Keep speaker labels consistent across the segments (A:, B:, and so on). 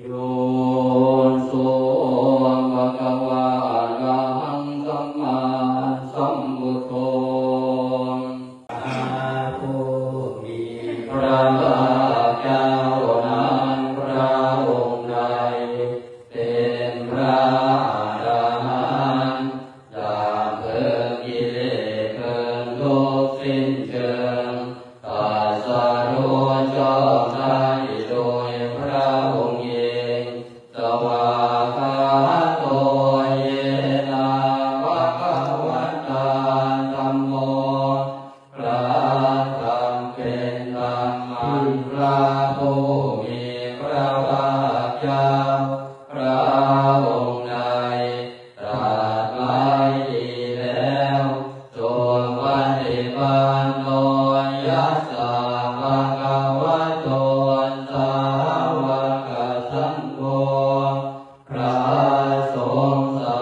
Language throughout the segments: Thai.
A: โยโสภะคะวะอะระหังสัมมาสัมพุทโธผู้มีพระภาคเจ้านั้นพระองค์ใดเป็นพระอรหันต์ดับเพลิงกิเลสเพลิงทุกข์สิ้นเชิงตรัสรู้ชอบได้โดยพระองค์เองสวากขาโตเยนะภะคะวะตาธัมโมพระธรรมเป็นธรรมอันพระผู้มีพระภาคเจ้าพระองค์ใดตรัสไว้ดีแล้วจงปฏิบัติโดยยัสสะภะคะวะโตสาวกสังโฆพระสงฆ์สา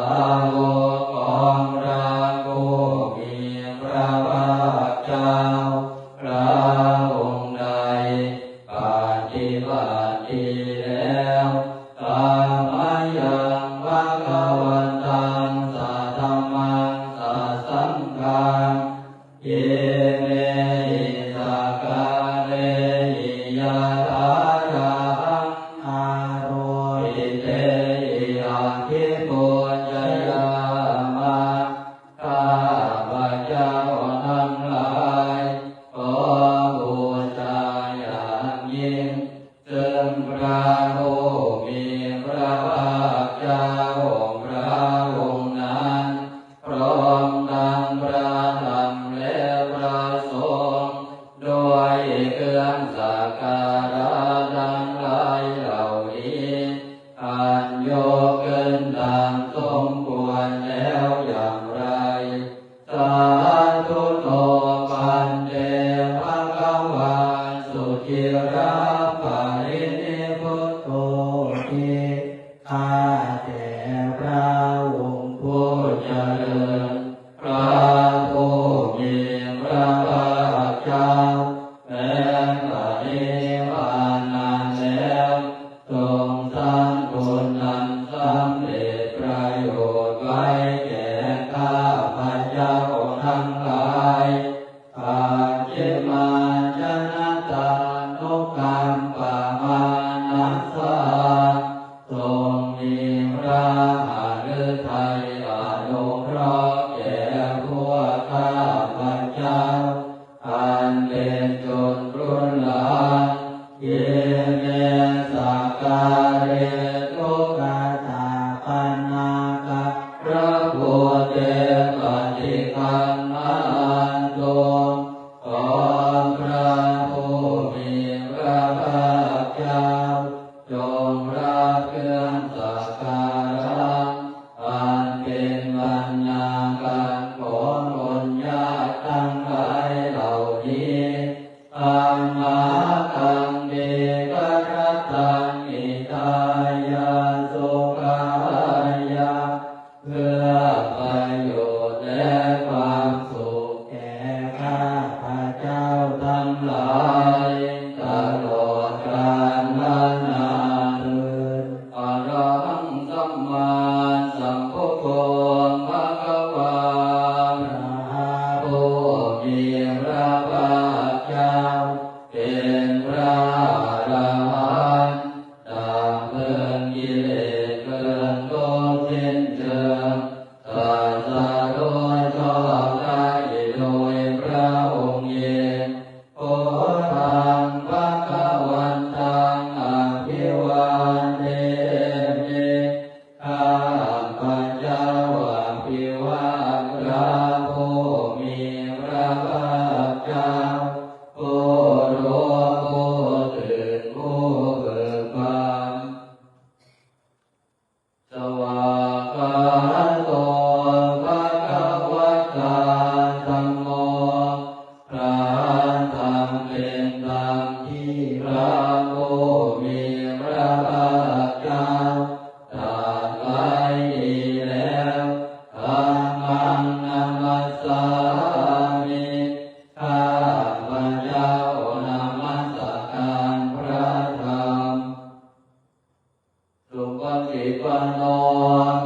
A: วกของพระผู้มีพระภาคเจ้าพระองค์ใดปฏิบัติดีแล้วตามยังภะคะวันตังสัทธัมมังสัทธังฆังเยเมหิสักกะเรหิยะถาระหังอาโรหิเตหิอังคิปุญญยามะข้าพระเจ้าทั้งหลายขอบูชาอย่างยิ่งซึ่งพระผู้มีพระภาคเจ้าพระองค์นั้นพร้อมทั้งพระธรรมและพระสงฆ์ด้วยเครื่องสักการะทั้งหลายเหล่านี้อันยกขึ้นตามสมควรแล้วอย่างไรสาธุโตปันเตภะคะวะสุจิระปารินิพุตโตติข้าแต่พระองค์ผู้เจริญพระผู้มีพระภาคเจ้าแม้ปฏิภาณนานแล้วทรงสร้างบุญนั้นสำเร็จประโยชน์ไว้แก่ข้าพระเจ้าทั้งหลายอาจิมาจนะตานุกรรมปะมานัสสะทรงมีพระหฤทัยอนุเคราะห์แก่พวกข้าพระเจ้าอันเป็นชนรุ่นหลานเยเมสักการเรทุกขตาปันนาคพระพุทธปฏิคันนาตุของพระผู้มีพระภาคเจ้าจงรับเครื่องสักการะอันเป็นบัญญาการของคนยากทั้งหลายเหล่านี้อัมมาคังเดกรัตตังอิตายาสุขายาเพื่อประโยชน์และความสุขแก่ข้าพระเจ้าทั้งหลายตลอดกาลนานเทอญอร ฏิปันโน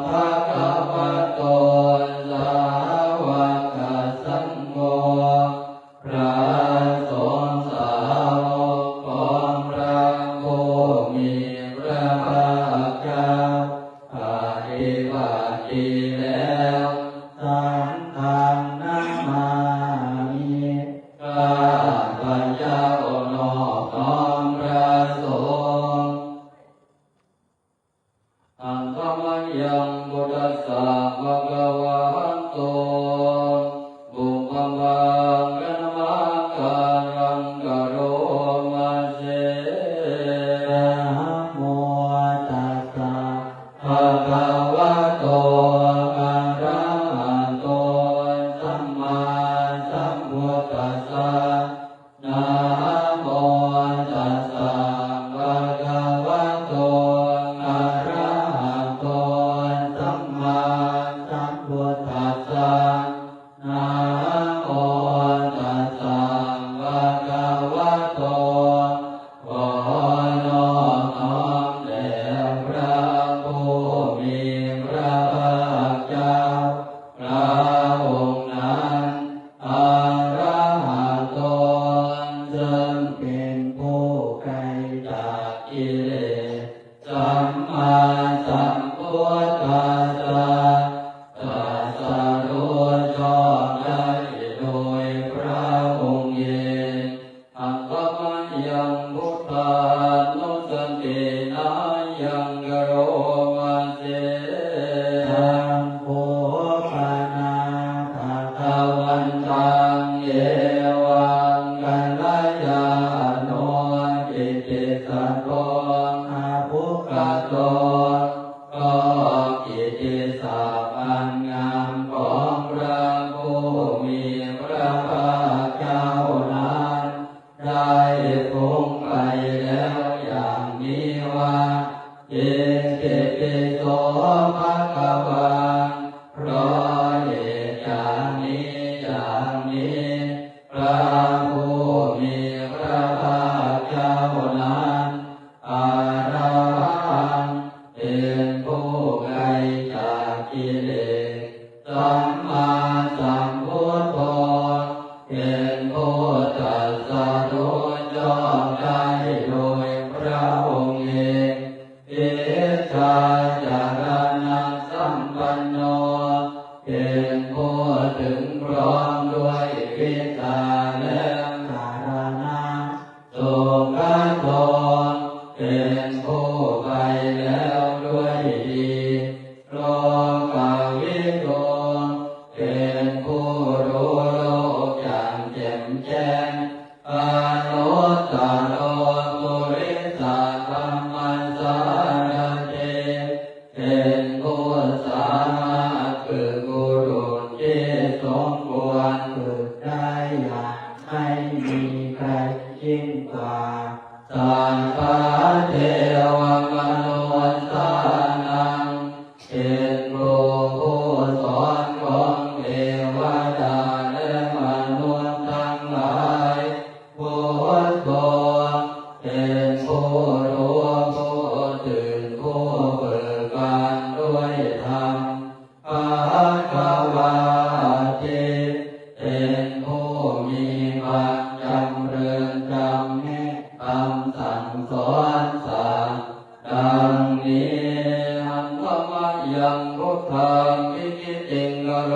A: ภะคะวะโตสาวกสังโฆพระสงฆ์สาวกของพระผู้มีพระภาคเจ้าปฏิบัติดีแล้วสังฆังนามามิข้าพระเจ้านอบน้อมพระสงฆ์อังคมัญญังพุทธัสสะภะคะวะโตบุพพังกัณมังการังกโรมาเสนะโมตัสสะภะคะวะโตอะระหะโตสัมมาสัมพุทธัสสะนะโมตัสสะภะคะวะโตอะระหะโตสัมมาสัมพุทธัสสะนะโมตัสสะภะคะวะโตขอนอบน้อมแด่พระผู้มีพระภาคเจ้าพระองค์นั้นอะระหะโตซึ่งเป็นผู้ไกลจากกิเลสสัมมาสัมพุทธัสสะตรัสรู้ชอบได้โดยพระองค์เองอัคคมัญญังพุทธานุสตินายังกโรมาเสธัมโภปนาภะคะวันตังเยวังกัลยาโนจิตติสัตโตอาภุคโตก็กิตติศัพท์อันงามของพระผู้มีพระภาคเจ้านั้นได้พ้นไปแล้วอย่างนี้ว่าเยเกปิโสภะคะวังเพราะเหตุอย่างนี้อย่างนี้พระผู้มีพระภาคเจ้านั้นอะระหังเป็นผู้ไกลจากกิเลสสัมมาสัมพุทโธเป็นผู้ตรัสรู้ชอบได้โดยพระองค์เองเอชาจารณะสัมปันโนเป็นผู้ถึงพร้อมด้วยวิชาและการณะสุขโตเป็นผู้ไปแล้วด้วยดีโลกวิโกเป็นผู้รู้โลกอย่างแจ่มแจ้งอนุตตโรปุริสธรรมสารเตเป็นผู้สามารถฝึกบุรุษที่สมควรฝึกได้อย่างไม่มีใครยิ่งกว่าสัพพะเทวมนุษย์สานังเป็นผู้สอนของเทวดาและมนุษย์ทั้งหลายพุทโธเป็นผู้รู้ผู้ตื่นผู้เบิกบานด้วยธรรมภคะวาติเป็นผู้มีความจำเริญจำแนกคำสั่งสอนสัตว์ดังนี้อันธรรมยังพุทธังวิกิติงกโร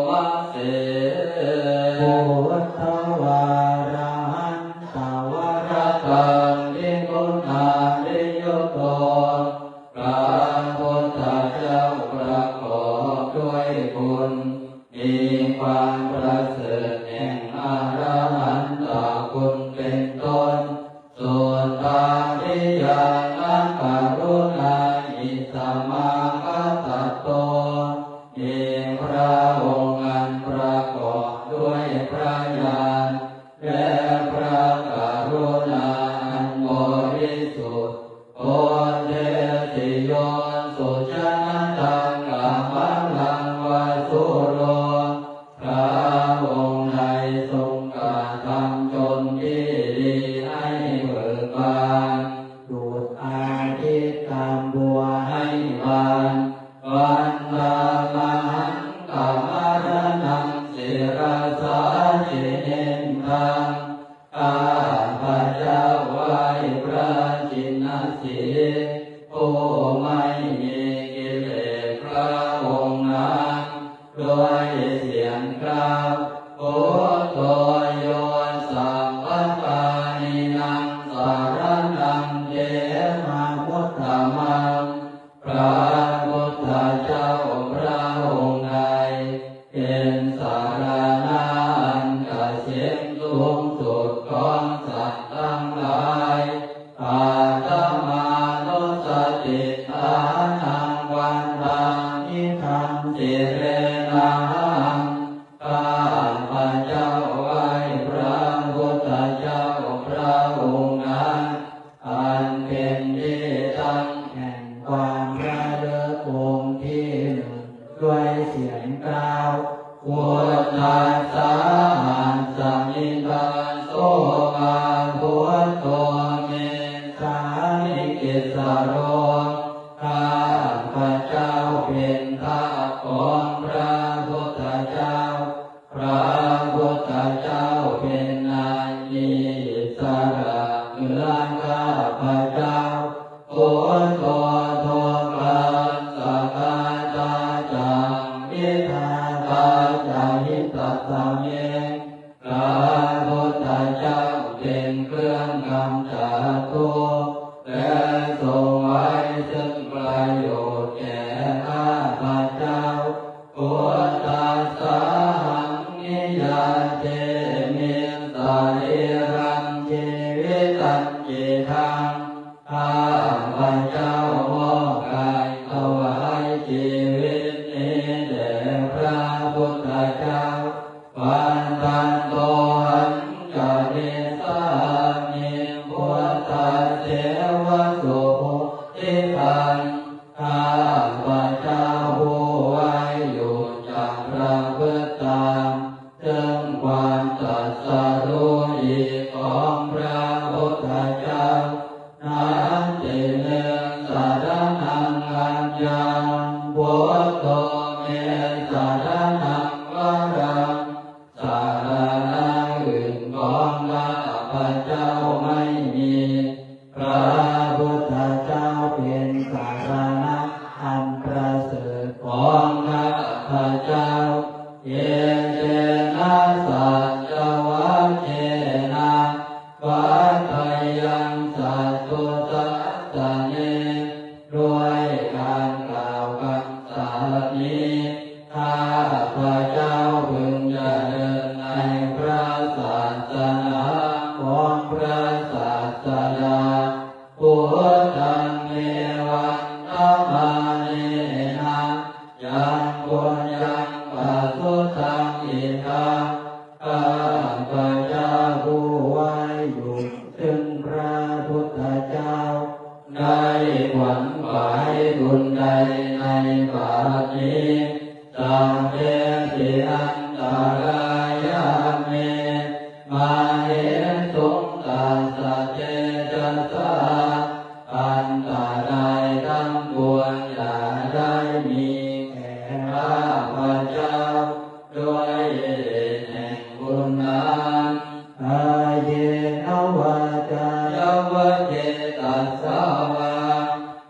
A: มาเสพุทธวาระหันตวรตังวิกุณาริยโตพระพุทธเจ้าประกอบด้วยคุณมีความประเสริฐแห่งอรหันตคุณเป็นต้นส่วนตาทิยังอันกรุณาอิสมาคัตโตมีพระองค์อันประกอบด้วยพระญาณและพระกรุณาอันบริสุทธิ์โอเทติโยสุชนะตังกัมมังลังวาสุโรพระองค์ใดทรงกระทำจนที่ดีให้เบิกบานดุจอาทิตย์ตามบัวให้บ ผู้ไม่มีกิเลสพระองค์นั้นด้วยเสียงกล่าวพุทโธโยสัพพปานินังสารนังเจมาพุทธมังพระพุทธเจ้าพระองค์ใดเป็นสารณะอันเกษมสูงสุดของสัตว์ทั้งหลายอาตมานุสติฐานังวันทังนิทังจิเรนังข้าพระเจ้าไหว้พระพุทธเจ้าพระองค์นั้นอันเป็นที่ตั้งแห่งความระลึกองค์ที่หนึ่งด้วยเสียงกล่าวพุทธัสสะหันสมิทัสโสมาพุทโธเมสานิกิสโรข้าพระเจ้าเป็นทาสของพระพุทธเจ้าพระพุทธเจ้าเป็นนายนิสระเหมือนข้าพระเจ้าพุทโธโธกัสสะกาตาจังวิทาตาจาหิตัสสะเมพระพุทธเจ้าเป็นเครื่องกำจัดทุกข์และทรงไว้ซึ่งประโยชน์แก่ข้าพระเจ้าพุทธัสสะหังนิยาเจมิสาริรังชีวิตังจิตังข้าพระเจ้ามอบกายถวายชีวิตนี้แด่พระพุทธเจ้าวันทันโตหันจาเดสานิพุทธเสวะสุทิตังข้าพระเจ้าผู้ไว้อยู่จากพระพุทธตามถึงความตรัสรู้อีกของพระพุทธเจ้านั้นจะเนืองสารนังอัญญังพุทโธเมสารนังวรังสารณะอื่นของข้าพระเจ้าไม่มีพระพุทธเจ้าเป็นสารณะอันประเสริฐของข้าพระเจ้าเยเจนะสัจวัชเชนะปัฏฐยังสัตตุสัตตะเนด้วยการกล่าวคำสัตย์นี้ข้าพระเจ้าพึงจะเดินในพระศาสนาของพระศาสดาพุทธังเมวันธัมมาเนนะยังบุญยังปัสสุทังอิทังข้าพระเจ้าผู้ไว้อยู่ซึ่งพระพุทธเจ้าได้ขวัญขวายบุญใดในบัดนี้สัมเพติอันตรายาเมมาเหตุตัสสะเจจัสสะอันตรายทั้งปวงอย่าได้มีแก่ข้าพระเจ้าด้วยเดชแห่งบุญนั้นอาเยนวาจายาวะเจตัสสะวะ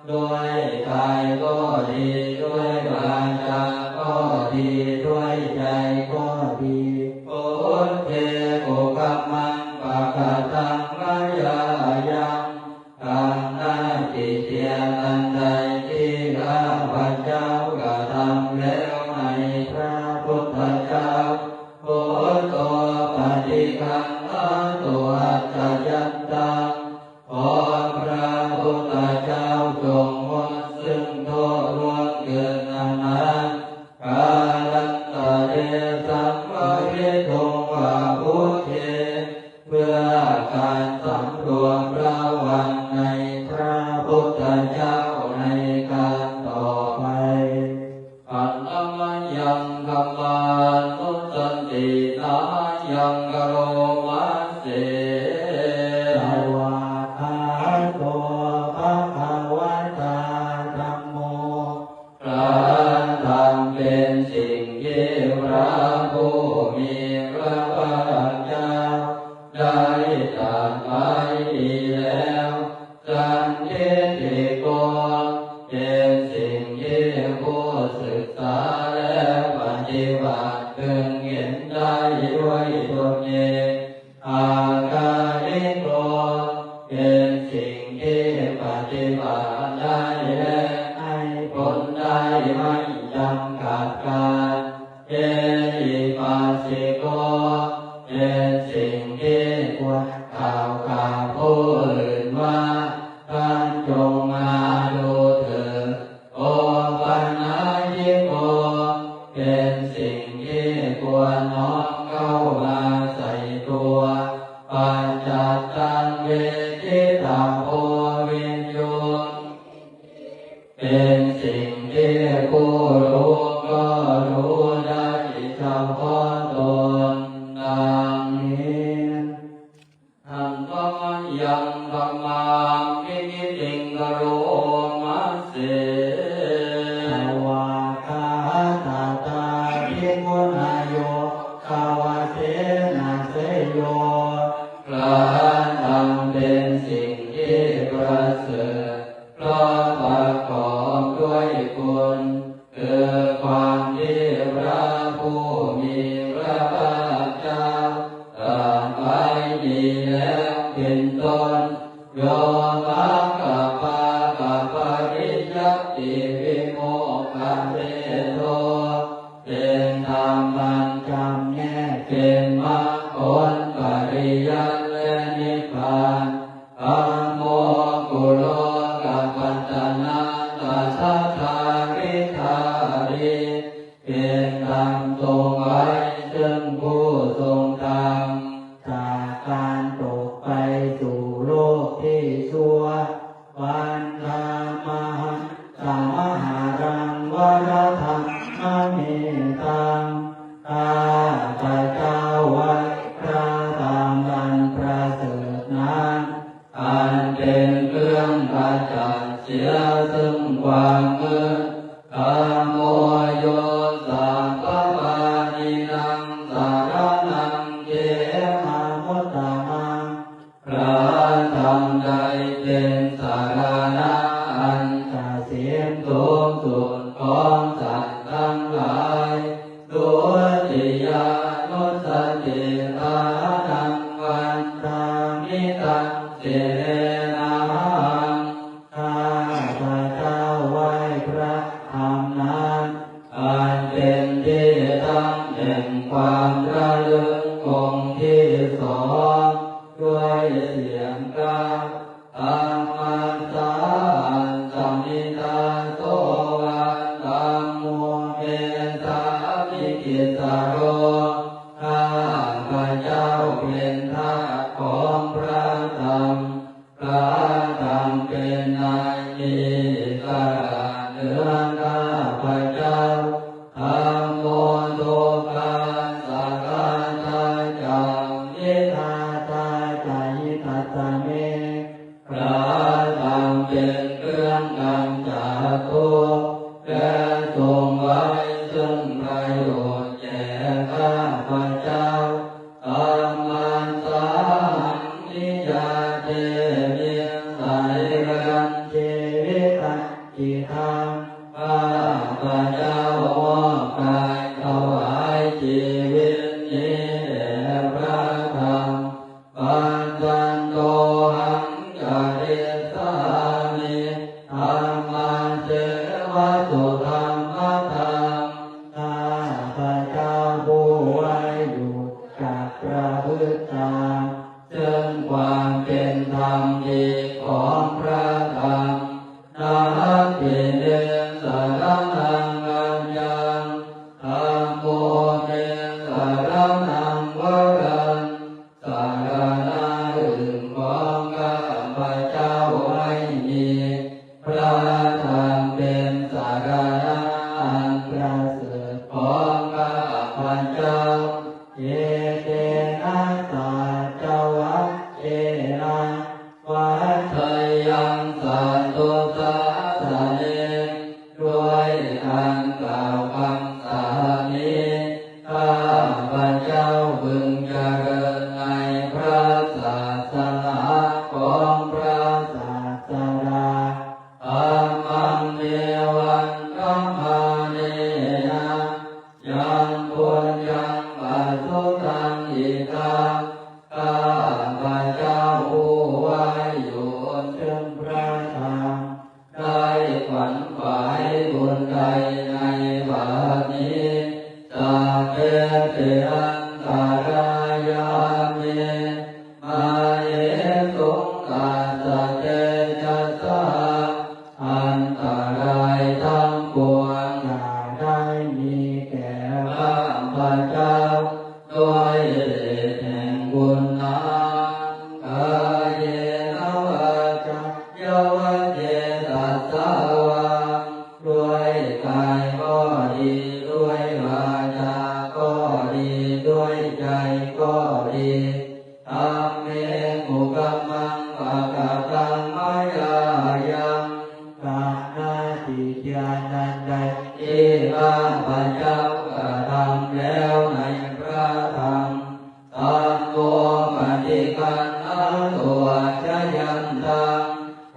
A: ด้วยกายก็ดีด้วยวาจาก็ดีด้วยใจก็ดีพุทเทโกกัมมังปะกะตังมายายังกังนาจิเตียนันใดที่ข้าพระเจ้ากระทำแล้วในพระพุทธเจ้าพุทโธปฏิคังอัตโตอัจฉยันตังขอพระพุทธเจ้าจงงดซึ่งโทษล่วงเกินนั้นกาลันตะเดสัมภวิโตวะพุทเทเพื่อการสำรวมระวังในพระพุทธเจ้าในการต่อไปปัตตมยังกัมมานุสันตินายังกโรมัสเสสวะคาโตภะคะวะตา โกเป็นสิ่งที่ผู้ศึกษาและปฏิบัติพึงเห็นได้ด้วยตนเองอาการิโกเป็นสิ่งที่ปฏิบัติได้และให้ผลได้ไม่จำกัดการเอหิปัสสิโกเป็นสิ่งที่ควรกล่าวกับผู้อื่นว่าท่านจงมาดูเถิดโอปัญญิโกเป็นสิ่งที่ควรน้อมเข้ามาใส่ตัวปัญจตังเวทิตาโพวิญโยเป็นสิ่งที่ผู้รู้ก็รู้ได้เฉพาะตนดังนี้ทันตมยังธรรมังกิติงกโรมัสเสวาคาตาตาภิกขุนายโยคาวะเสนาเสโยพระธรรมเป็นสิ่งที่ประเสริฐเพราะประกอบด้วยคุณคือความที่พระผู้มีพระภาคเจ้าตรัสไว้ดีแล้วเป็นต้นโยมัคคปากัปปริยัตติวิโมกขเตโตเป็นธรรมอันจำแนกเป็นมรรคผลปริยัติและนิพพานธัมโมกุโลกัปปัตตนาตัสสะทาริธาริเป็นธรรมทรงไว้ซึ่งผู้ทรงธรรมจากการตกไปสู่โลกที่ชั่ววันธรรมหังสัมมหารังวรธรรมมิตังข้าพระเจ้าไว้พระธรรมอันประเสริฐนั้นอันเป็นเครื่องขจัดเสียซึ่งความมืดขโมยโยสัพพปานินังสารนังเขมามุตตมังพระธรรมใดเป็นสารณะอันเกษมสูงสุดของสัตว์ทั้งหลายดุติยานุสติทานังวันตามิตังเสนาหังข้าพระเจ้าไหว้พระธรรมนั้นอันเป็นที่ตั้งแห่งความระลึกคงที่สองด้วยเสียงกล่าวธรรมัสสาสัมมิทาโตวันธัมโมเมตาภิกิสโรข้าพระเจ้าเป็นทาสของพระธรรมพระธรรมเป็นนายอิสระเหนือข้าพระเจ้าธัมโมโตภาสักขะทาจังนิทาตาจายิตัสสะเมพระธรรมเป็นเครื่องกำจัดทุกข์และทรงไว้ซึ่งประโยชน์แก่ข้าพระเจ้าธัมมัสสานิยาเตมิสายรันเจวิตังกิทังข้าพระเจ้ามอบกายถวายชีวิตนี้แด่พระธรรมปัญจันโตหังกะเรสามิธัมมัสเสวะสุธรรมธรรมข้าพระเจ้าผู้ไว้อยู่กับพระพุทธเจ้าซึ่งความเป็นธรรมดีของพระธรรมนาทิเนสารนังอัญญังธัมโมเนสารนังวรังสารณะอื่นของข้าพระเจ้าไม่มีพระธรรมเป็นสารณะอันประเสริฐของข้าพระเจ้าเยเตนะสัจวัคเชนะวัฏฏยังสันตุสาสะเนด้วยการกล่าวคำสานี้ข้าพระเจ้าพึงเจริญในพระศาสนาของพระศาสดาอ ขวัญขวายบุญใดในบัดนี้สัพเพเตอันตรายามิมาเยสุขัสสะเตจัสสะอันตรายทั้งปวงอย่าได้มีแก่ข้าพเจ้าด้วยฤทธิ์แห่งบุญนั้นกายเยนะวาจายวะเจตัสสะวะด้วยกายก็ดีด้วยวาจาก็ดีด้วยใจก็ดีธรรมเมมุกัมมังวะกะตังมายายังกานาติญาณันใดที่ข้าพเจ้ากระทำแล้วในพระธรรมตามตัวปฏิคันอาตัวชยันตัง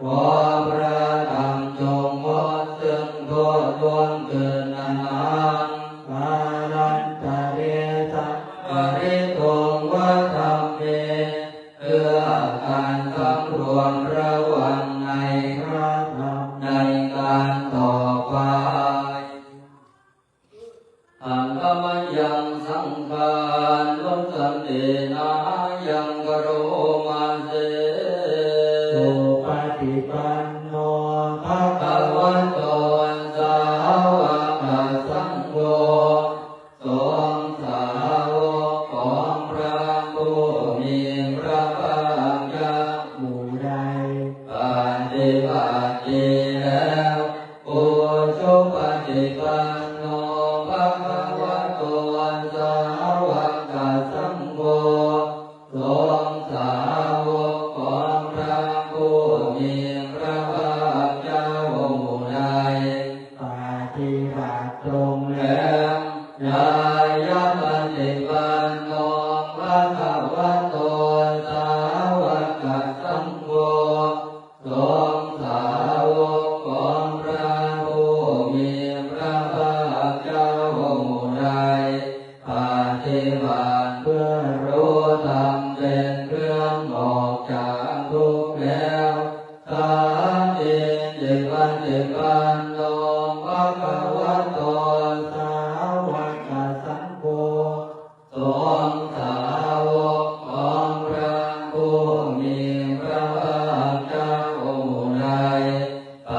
A: ขอพระธรรมจงหมดซึ่งโทษดวงเกินนานกาลันตะเรสัพปริโทวะธรรมเมเพื่อการสำรวมระวังในพระธรรมในการต่อไปอังคมยังสังฆานุสันตินายังกโรมาเสสุปฏิปันโนภะคะวะโตสาวกสังโฆสงฆ์สาวกของพระผู้มีพระภาคเจ้าผู้ใดปฏิบัติดีแล้วผู้ชุปฏิปันโนภะคะวะโตสาวกสังโฆสงฆ์สาวกของพระผู้มีพระภาคเจ้าผู้ใดปฏิบัติตรงแล้วญาญาปฏิปันโนภะคะวะโตสาวกสังโฆสงฆ์สาวกของพระผู้มีพระภาคเจ้าผู้ใดปฏิบัติเพื่อรู้ธรรมเป็นเครื่องออกจากทุกข์แล้วสาธิจิปันติปันโนภะคะวะโตสาวกสังโฆสงฆ์สาวกของพระผู้มีพระภาคเจ้าผู้ใดป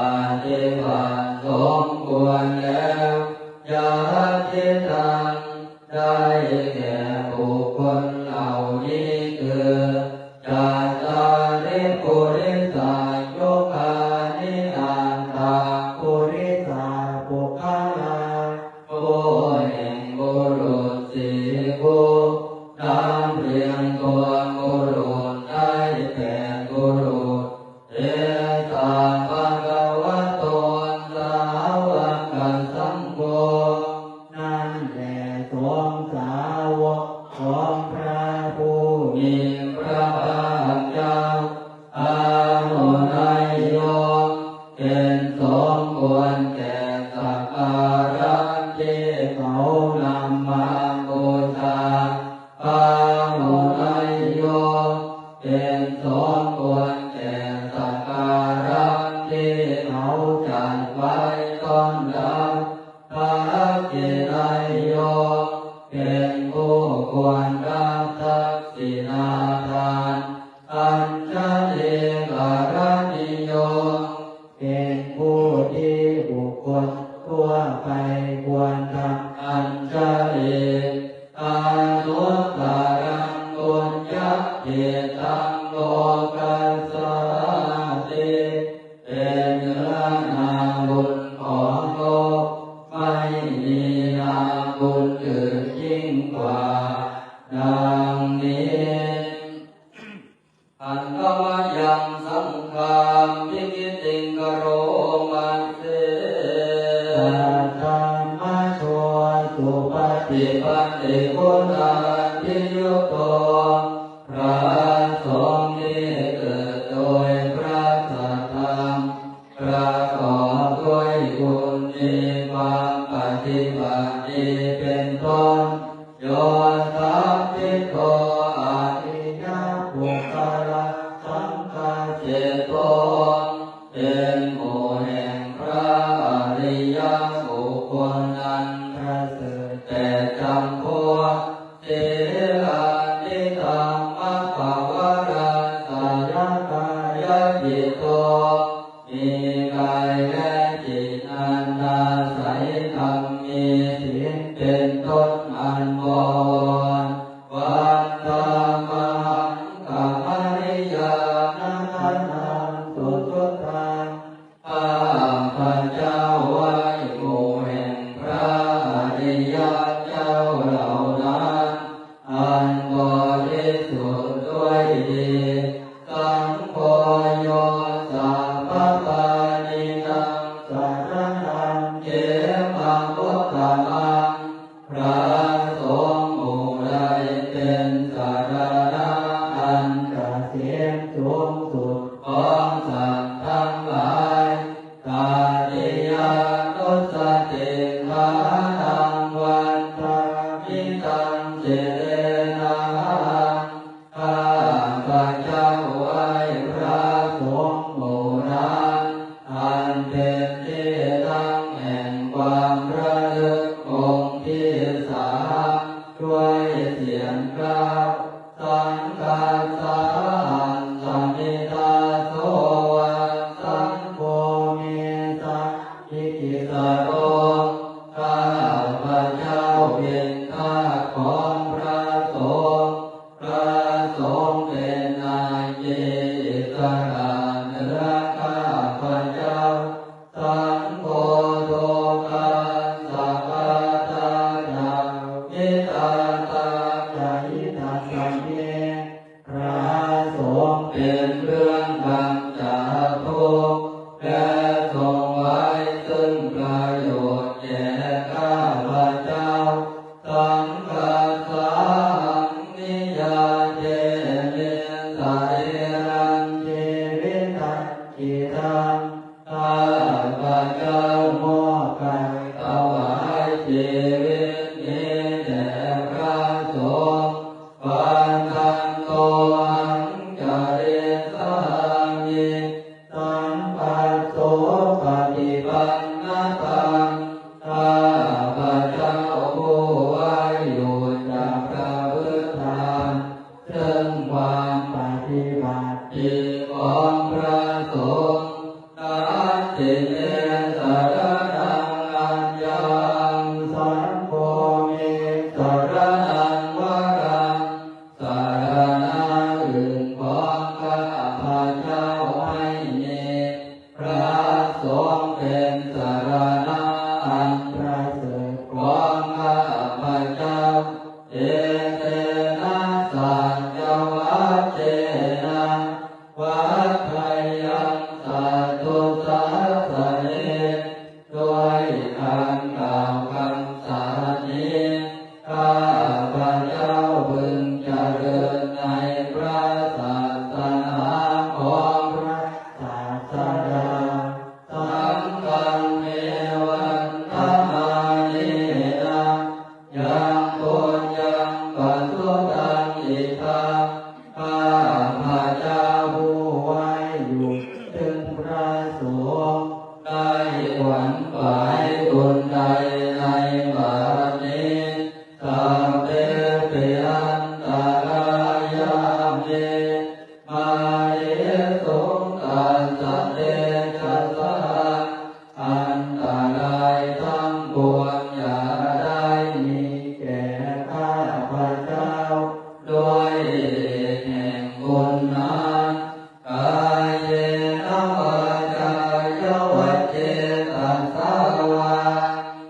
A: ฏิบัติสมควรแล้วญาติทังได้แก่บุคคลเหล่านี้คือจัตตาริปุริสาโยคานิอันตาปุริสาปุคคลาผู้แห่งบุรุษสี่ผู้นำเรียงตัวบุรุษได้แก่บุรุษเอตาภะคะวะโตสาวกสังโฆนั่นแหละสงฆ์สาวกของพระผู้มีพระภาคเจ้าอาหุนายโยเป็นสมควรแก่สักการะที่เขานำมาบูชาอาหุนายโยเป็นสมควรแก่สักการะที่เขาจัดไว้ต้อนรับพระกินายโยเป็นผู้ควรรับทักษิณาทานอัญชลีการนิโยเป็นผู้ที่บุคคลทั่วไปควรทำอัญชลีอานุตตรังบุญญาเจตังโลกัสสาติเป็นเนื้อนาบุญของโลกไม่มีนาบุญอื่นยิ่งกว่าดังนี้อันกมยังสังฆามพิกิติงกโรมันเสสัทธรรมโชสุปฏิปันติคุณาทิยุโตพระสงฆ์ที่เกิดโดยพระสัทธรรมประกอบด้วยบุญมีความปฏิบัติดีเป็นต้นโยสัพพิโตอาทิยาปุคคละสังฆเจโตเป็นหมู่แห่งพระ ที่ตั้งแห่งความระลึกองค์ที่สามด้วยเสียงกล่าวสังฆาสาสัมมิตาโสวะสังโฆมิสังคิกิสโรข้าพระเจ้าเป็นทาสของพระสงฆ์พระสงฆ์เป็นนายเจอิสระรักข้าพระเจ้าสังโฆโตกัสสะปะทานามิตาตาจายิตาสัมเมพระสงฆ์เป็นเครื่องบังจากทุกข์และทรงไว้ซึ่งประโยชน์แก่ข้าพระเจ้าสังฆาสานิยาเจเนสาเอรังเจวิตังกิตังข้าพระเจ้ามอบกายถวายชีวิตนี้แด่พระสงฆ์วันทันโตหังจาริสามิสัมปัสโสปฏิปันนะตังข้าพระเจ้าผู้ไว้อยู่จากพระพุทธธรรมซึ่งความปฏิบัติดีของพระสงฆ์นาทิเนสรณังอัญญังสังโฆมิสรณังวรังสรณะอื่นของข้าพระเจ้าไม่มีพระสงฆ์เป็นสรณะอันประเสริฐของข้าพระเจ้าเอเตนะสัจจวัตเตนะวัฏฏัยยังสัตตุสัสสะเนด้วยการกล่าวคำสรรเสริญข้าพระเจ้าพึงเจริญในพระศาสนาของพระศาสดาสังฆังเมวันธรรมานินะยังปุญญังปัสสุตังอิทังข้าพระเจ้าผู้ไว้อยู่ถึงพระสงฆ์ได้ขวนขวายบุญใดในบัดนี้สัพเพปิอันตรายามิมาเยสุตัสสะเตชัสสะอันตรายทั้งปวงอย่าได้มีแก่ข้าพระเจ้าด้วยเดชแห่งบุญนั้นกายเยนะวาจายวัจเจตัสสาวา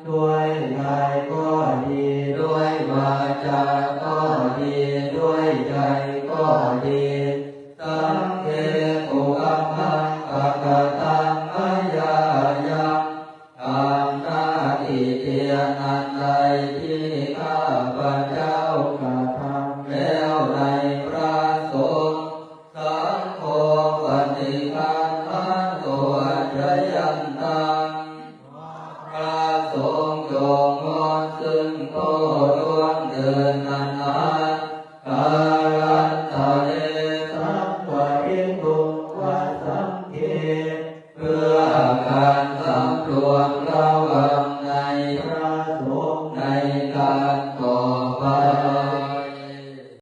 A: ด้วยกายก็ดีด้วยวาจาก็ดีด้วยใจก็ดีสังเฆอุคัมมังอะกตังอะยายังทำหน้าที่เพียรอันใดที่ข้าพระเจ้ากระทำแล้วในพระสงฆ์สังโฆปฏิคันหันโตอัจฉยันตังพระสงฆ์จงงดซึ่งโทษล่วงเดินใน